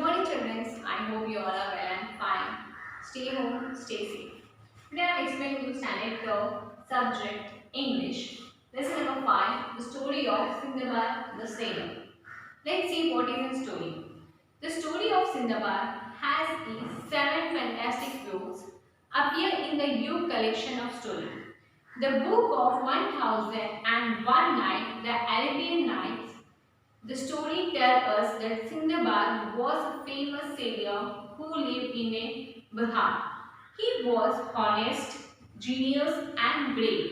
morning children, I hope you all are well and fine. Stay home, stay safe. Today I am explaining to standard 12 subject English. Lesson number 5, the story of Sindbad the Sailor. Let's see what is the story. The story of Sindbad has these 7 fantastic books appear in the Youth collection of stories. The book of 1001 Night, the Arabian Nights. The story tells us that Sindbad was a famous sailor who lived in a Bahar. He was honest, genius and brave.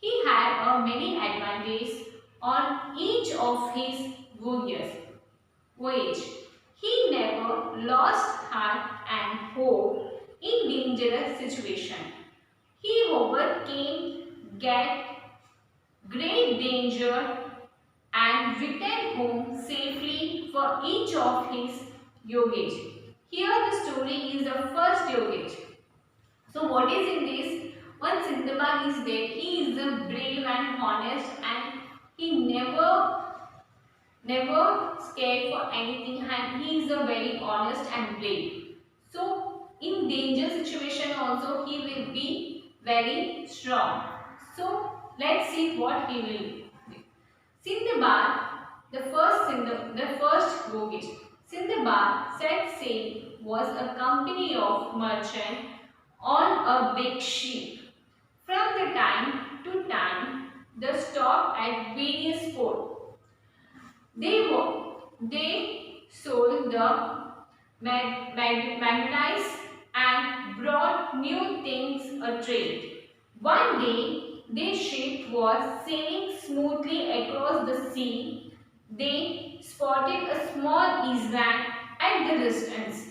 He had many advantages on each of his voyage. He never lost heart and hope in dangerous situations. He overcame great danger and returned home safely for each of his voyage. Here the story is the first voyage. So what is in this? When Sindbad is there, he is a brave and honest and he never scared for anything and he is a very honest and brave. So in danger situation also he will be very strong. So let's see what he will do. Sindbad, the first voyage. Sindbad set sail was a company of merchants on a big ship. From the time to time, they stopped at various ports. They sold the merchandise and brought new things a trade. One day, their ship was sailing smoothly across the sea. They spotted a small island at the distance.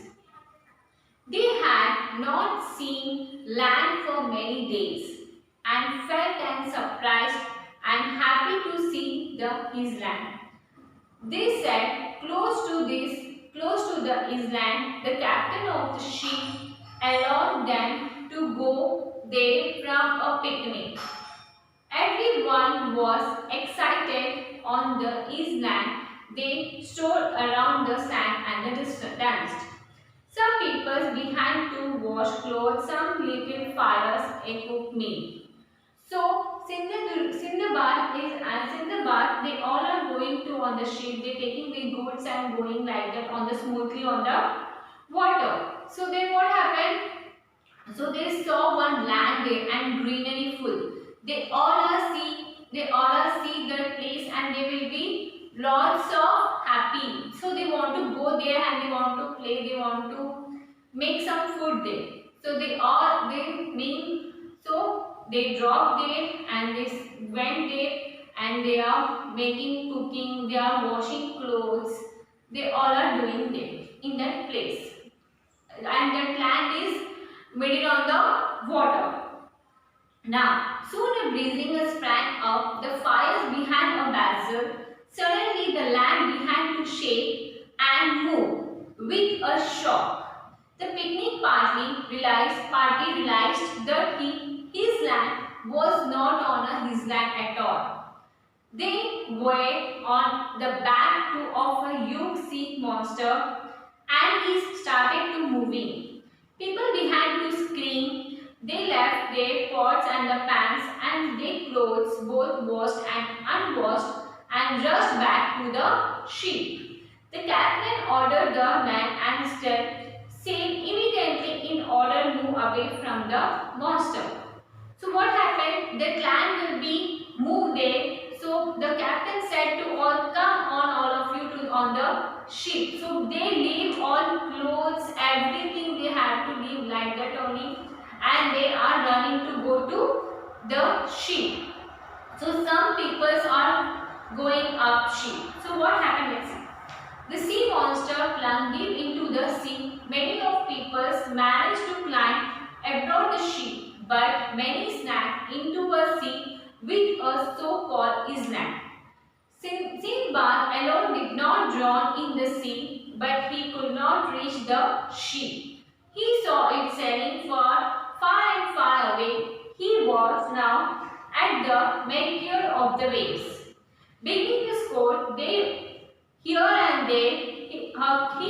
They had not seen land for many days and felt and surprised and happy to see the island. They said close to the island, the captain of the ship allowed them to go there from a picnic. Everyone was excited on the island. They stood around the sand and danced. Some people began to wash clothes, some lit fires and cooked meat. So Sindbad they all are going to on the ship. They taking the goods and going like that on the smoothly on the water. So then what happened? So they saw one land there and greenery full. They all are see the place and they will be lots of happy. So they want to go there and they want to play. They want to make some food there. So they dropped there and they went there and they are making cooking. They are washing clothes. They all are doing there in that place. And that land is made on the water. Now, soon a breezing sprang up, the fires behind a vessel. Suddenly the land began to shake and move with a shock. The picnic party realized that his land was not on his land at all. They were on the back of a huge sea monster and he started to moving. People began to scream. They left their pots and the pans and their clothes both washed and unwashed and rushed back to the ship. The captain ordered the men and sail immediately in order to move away from the monster. So what happened? The clan will be moved there. So the captain said to all, come on all of you to on the ship. So they leave all clothes, everything they have to leave like that only. And they are running to go to the ship. So some people are going up ship. So what happened? Let's see. The sea monster plunged into the sea. Many of people managed to climb aboard the ship, but many snapped into a sea with a so-called island. Sindbad alone did not drown in the sea, but he could not reach the ship. He saw it sailing far and far away. He was now at the mercy of the waves. Beginning to scold, they Here and there he clung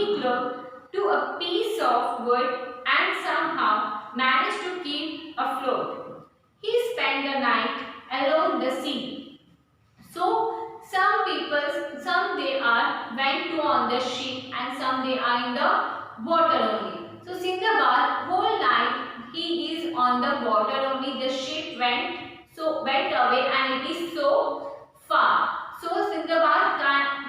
to a piece of wood and somehow managed to keep afloat. He spent the night along the sea. So some people, some they are went to on the ship and some they are in the water only. So Sindbad whole night he is on the water only. The ship went away and it is so far. So Sindbad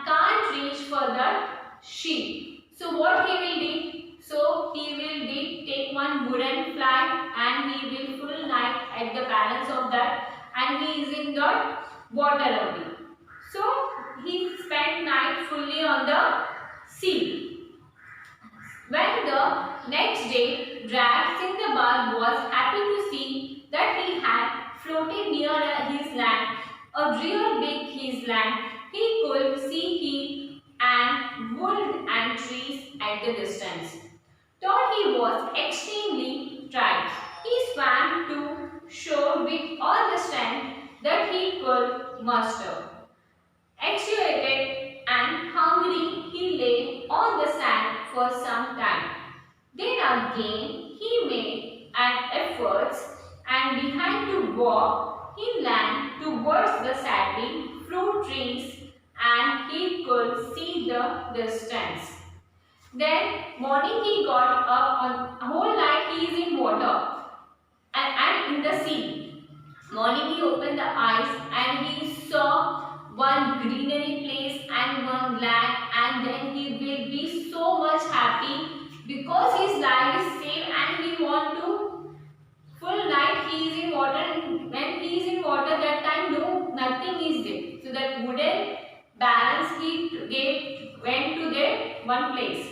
can't reach for the ship. So what he will do? So he will take one wooden flag and he will full night at the balance of that and he is in the water only. So he spent night fully on the sea. When the next day dragged, Sindbad was happy to see that he had floated near his land, a real big his land. He could see heath and wood and trees at the distance. Thought he was extremely tired. He swam to shore with all the strength that he could muster. Exhausted and hungry, he lay on the sand for some time. Then again he made an effort and began to walk inland towards the sandy fruit trees and he could see the distance. Then morning he got up on whole night he is in water and in the sea. Morning he opened the eyes and he saw one greenery place and one land and then he will be so much happy because his life is safe and he want to full night he is in water and when he is in water that time no nothing is there. So that wooden balance he went to their one place.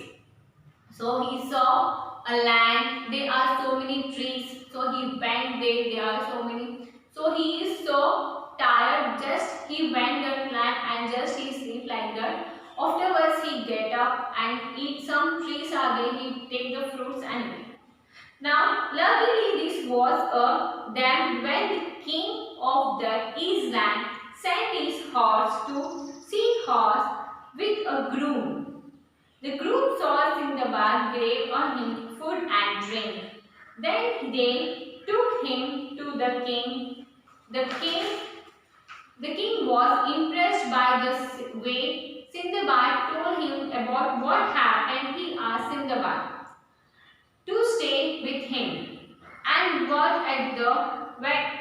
So he saw a land, there are so many trees, so he went there are so many. So he is so tired, just he went that land and just he sleep like that. Afterwards he get up and eat some trees are there, he take the fruits and eat. Now luckily this was a dam when the king of the East land sent his horse to see horse with a groom. The groom saw Sindbad gave on him food and drink. Then they took him to the king. The king was impressed by the way Sindbad told him about what happened. He asked Sindbad to stay with him and work at the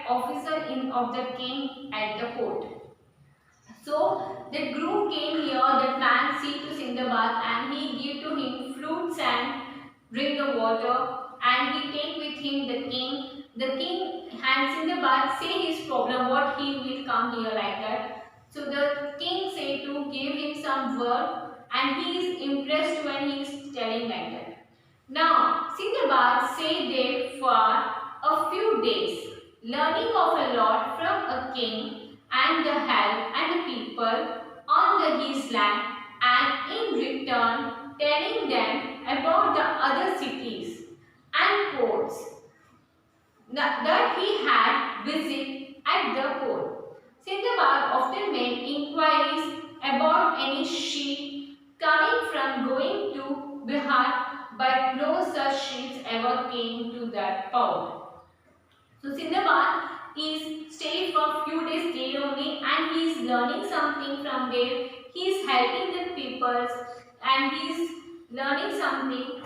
officer of the king at the court. So the groom came here, that man see to Sindbad and he give to him fruits and drink the water and he take with him the king. The king and Sindbad say his problem, what he will come here like that. So the king say to give him some word and he is impressed when he is telling like that. Now Sindbad stayed there for a few days, learning of a lot from a king and the help and the people on his land and in return telling them about the other cities and ports that he had visited at the port. Sindbad often made inquiries about any ship coming from going to Bihar, but no such ships ever came to that port. So Sindbad is stayed for few days there only and he is learning something from there. He is helping the peoples and he is learning something.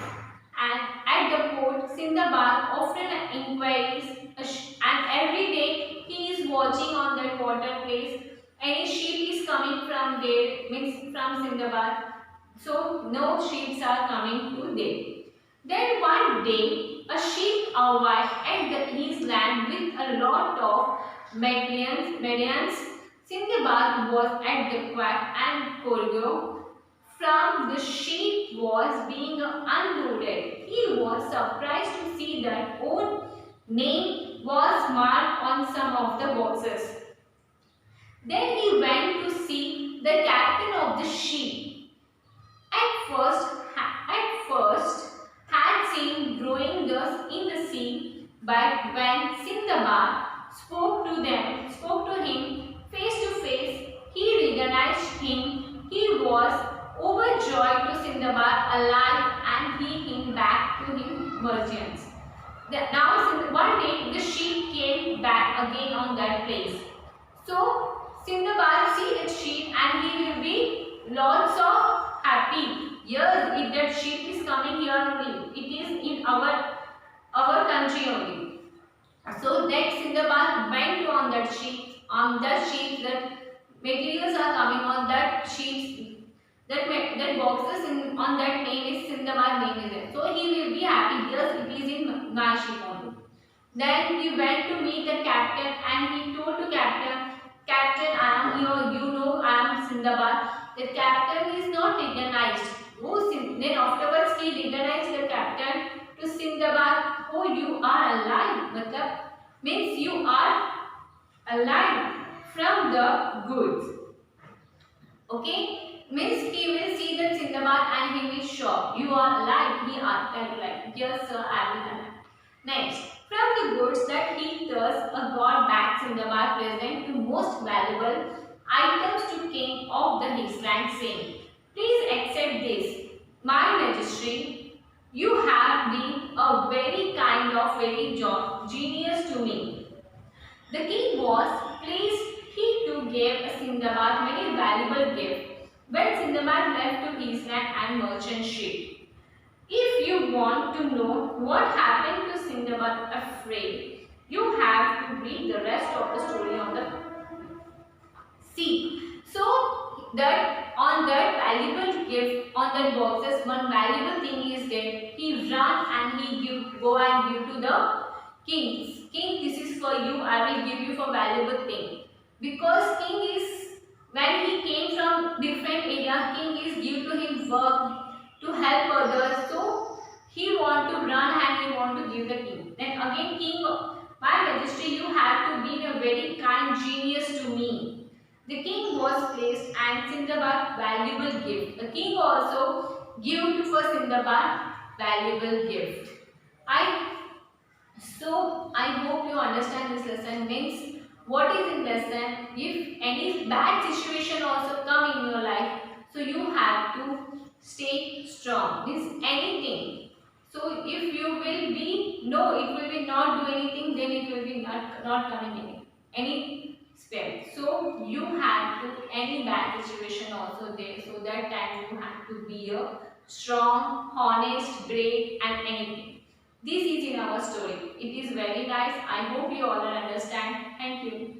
And at the port, Sindbad often inquiries and every day he is watching on that water place. Any ship is coming from there, means from Sindbad. So no ships are coming to there. Then one day a ship arrived at his land with a lot of medallions. Sindbad was at the quack and cargo from the ship was being unloaded. He was surprised to see that own name was marked on some of the boxes. Then he went to see the captain of the ship. At first had seen growing dust in the sea, but when Sindbad spoke to him face to face, he recognized him. He was alive and he him back to him merchants. Now one day the sheep came back again on that place. So Sindbad see that sheep and he will be lots of happy. Yes, if that sheep is coming here only, it is in our country only. So that Sindbad went on that sheep. On that sheep, that materials are coming on that sheep. That boxes on that name is Sindbad name is there. So he will be happy. Yes, it is in my sheep only. Then he went to meet the captain and he told to captain, Captain, I am here. You know I am Sindbad. The captain is not recognized. Then afterwards he recognized the captain to Sindbad. Oh, you are alive. Matlab means you are alive from the goods. Okay, means he will see that Sindbad and he will shock. You are alive. He answered like, yes sir, I am alive. Next, from the goods that he thus a god back Sindbad present to most valuable items to king of the Hisland, saying, please accept this, my majesty. You have been a very kind of very genius to me. The king was pleased. He too gave Sindbad many valuable gifts when Sindbad left to Hisland and merchant ship. If you want to know what happened to Sindbad afraid, you have to read the rest of the story on the sea. So that on that valuable gift on that boxes, one valuable thing is that he run and he go and give to the king. King, this is for you. I will give you for valuable thing. Because king is when he came from different area, king is give to him work to help others. So he want to run and he want to give the king. Then again king, my majesty, you have to be a very kind genius to me. The king was placed and Sindbad valuable gift. The king also give for Sindbad valuable gift. I hope you understand this lesson. Means what is in lesson? If any bad situation also come in your life, so you have to stay strong. Means anything. So if you will be no, it will be not do anything, then it will be not coming any spell. So you have to any bad situation also there. So that time you have to be a strong, honest, brave, and anything. This is in our story. It is very nice. I hope you all understand. Thank you.